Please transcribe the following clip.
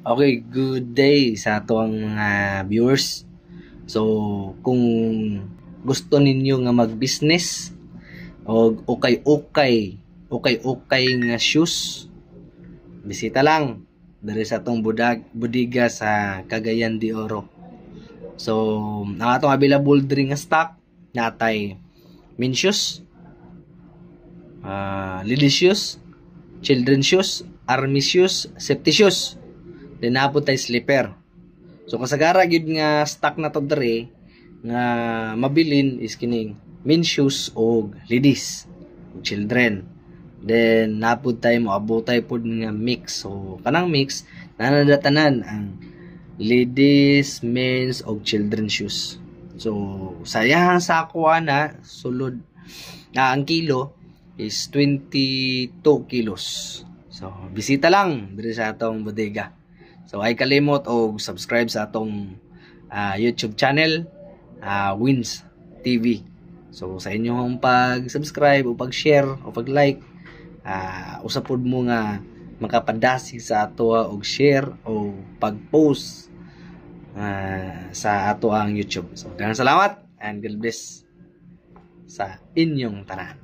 Okay, good day sa atong mga viewers. So, kung gusto ninyo nga mag-business o ukay nga shoes, bisita lang diri sa atong budiga sa Cagayan de Oro. So, ang atong available diri nga stock natay men shoes, ladies shoes, children shoes, army shoes, safety shoes. Then napod tay slipper. So kasagara gyud nga stock na to dere nga mabilin is kining men shoes og ladies ug children. Then napod tay moabotay pod nga mix. So kanang mix nanadatanan ang ladies, men's og children shoes. So sayang sa ako na sulod ang kilo is 22 kilos. So bisita lang diri sa atong bodega. So ay kalimot og subscribe sa atong YouTube channel, Wins TV. So sa inyong pag-subscribe o pag-share o pag-like, usapod mo nga makapadasi sa ato og share o pag-post sa ato ang YouTube. So daghang salamat and God bless sa inyong tanan.